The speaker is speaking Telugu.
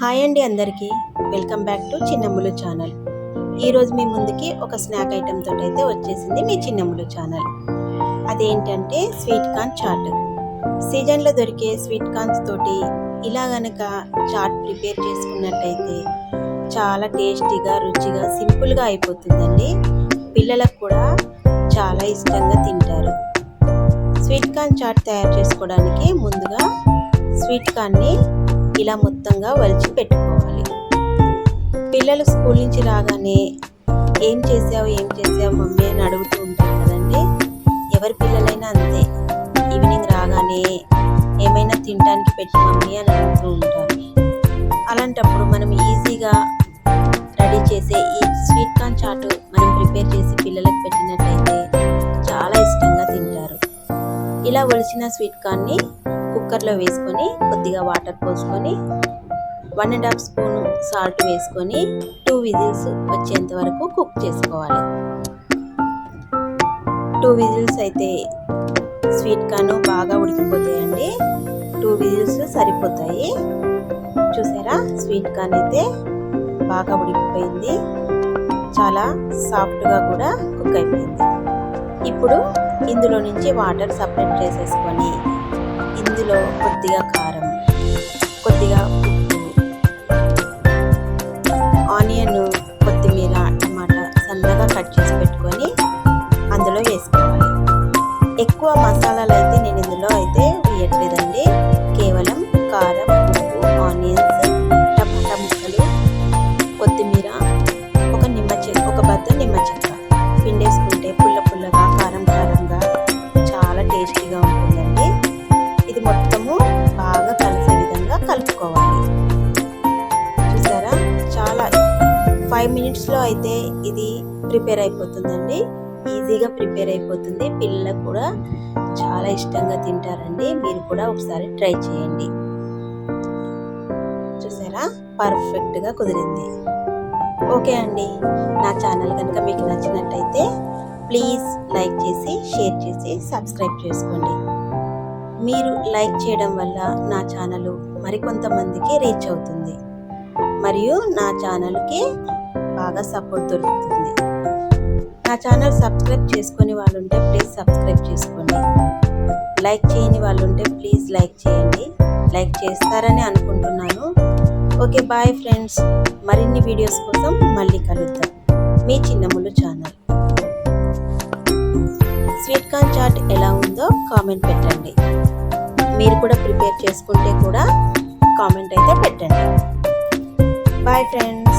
హాయ్ అండి అందరికీ వెల్కమ్ బ్యాక్ టు చిన్నమ్ములు ఛానల్. ఈరోజు మీ ముందుకి ఒక స్నాక్ ఐటెం తోటి అయితే వచ్చేసింది మీ చిన్నమ్ములు ఛానల్. అదేంటంటే స్వీట్ కార్న్ చాట్. సీజన్లో దొరికే స్వీట్ కార్న్స్ తోటి ఇలా గనక చాట్ ప్రిపేర్ చేసుకున్నట్టయితే చాలా టేస్టీగా రుచిగా సింపుల్గా అయిపోతుందండి. పిల్లలకు కూడా చాలా ఇష్టంగా తింటారు. స్వీట్ కార్న్ చాట్ తయారు చేసుకోవడానికి ముందుగా స్వీట్ కార్న్ని ఇలా మొత్తంగా వలిచి పెట్టుకోవాలి. పిల్లలు స్కూల్ నుంచి రాగానే ఏం చేసావు మమ్మీ అని అడుగుతూ ఉంటారు కదండి. ఎవరి పిల్లలైనా అంతే, ఈవినింగ్ రాగానే ఏమైనా తినడానికి పెట్టి మమ్మీ అని అడుగుతూ ఉంటారు. అలాంటప్పుడు మనం ఈజీగా రెడీ చేసే ఈ స్వీట్ కార్న్ చాట్ మనం ప్రిపేర్ చేసి పిల్లలకు పెట్టినట్లయితే చాలా ఇష్టంగా తింటారు. ఇలా ఒలిచిన స్వీట్ కార్న్ని కుక్కర్లో వేసుకొని కొద్దిగా వాటర్ పోసుకొని 1.5 స్పూన్ సాల్ట్ వేసుకొని 2 విజిల్స్ వచ్చేంత వరకు కుక్ చేసుకోవాలి. 2 విజిల్స్ అయితే స్వీట్ కార్న్ బాగా ఉడికిపోతాయండి. 2 విజిల్స్ సరిపోతాయి. చూసారా, స్వీట్ కార్న్ అయితే బాగా ఉడికిపోయింది, చాలా సాఫ్ట్గా కూడా కుక్ అయిపోయింది. ఇప్పుడు ఇందులో నుంచి వాటర్ సపరేట్ చేసేసుకొని ఇందులో కొద్దిగా కారం, కొద్దిగా ఉప్పు, ఆనియన్, కొత్తిమీర, టమాటా సన్నగా కట్ చేసి పెట్టుకొని అందులో వేసుకోవాలి. ఎక్కువ మసాలాలు అయితే నేను ఇందులో అయితే వేయట్లేదండి. కేవలం కారం, ఉప్పు, ఆనియన్స్, టమాటా ముక్కలు, కొత్తిమీర, ఒక బద్ద నిమ్మ చెక్క పిండేసుకుంటే పుల్ల పుల్లగా కారం కారంగా చాలా టేస్టీగా ఉంటుందండి. ఇది మొత్తము బాగా కలిసే విధంగా కలుపుకోవాలి. చూసారా, చాలా 5 మినిట్స్లో అయితే ఇది ప్రిపేర్ అయిపోతుందండి. ఈజీగా ప్రిపేర్ అయిపోతుంది. పిల్లలకు కూడా చాలా ఇష్టంగా తింటారండి. మీరు కూడా ఒకసారి ట్రై చేయండి. చూసారా, పర్ఫెక్ట్గా కుదిరింది. ఓకే అండి, నా ఛానల్ కనుక మీకు నచ్చినట్టయితే ప్లీజ్ లైక్ చేసి, షేర్ చేసి, సబ్స్క్రైబ్ చేసుకోండి. మీరు లైక్ చేయడం వల్ల నా ఛానల్ మరికొంతమందికి రీచ్ అవుతుంది మరియు నా ఛానల్కి బాగా సపోర్ట్ దొరుకుతుంది. నా ఛానల్ సబ్స్క్రైబ్ చేసుకునే వాళ్ళు ఉంటే ప్లీజ్ సబ్స్క్రైబ్ చేసుకోండి. లైక్ చేయని వాళ్ళు ఉంటే ప్లీజ్ లైక్ చేయండి. లైక్ చేస్తారని అనుకుంటున్నాను. Okay, bye friends. మరిన్ని వీడియోస్ కోసం మళ్ళీ కలుద్దాం. మీ చిన్నమ్ములు ఛానల్. స్వీట్ కార్న్ చాట్ ఎలా ఉందో కామెంట్ పెట్టండి. మీరు కూడా ప్రిపేర్ చేసుకుంటే కూడా కామెంట్ అయితే పెట్టండి. Bye friends.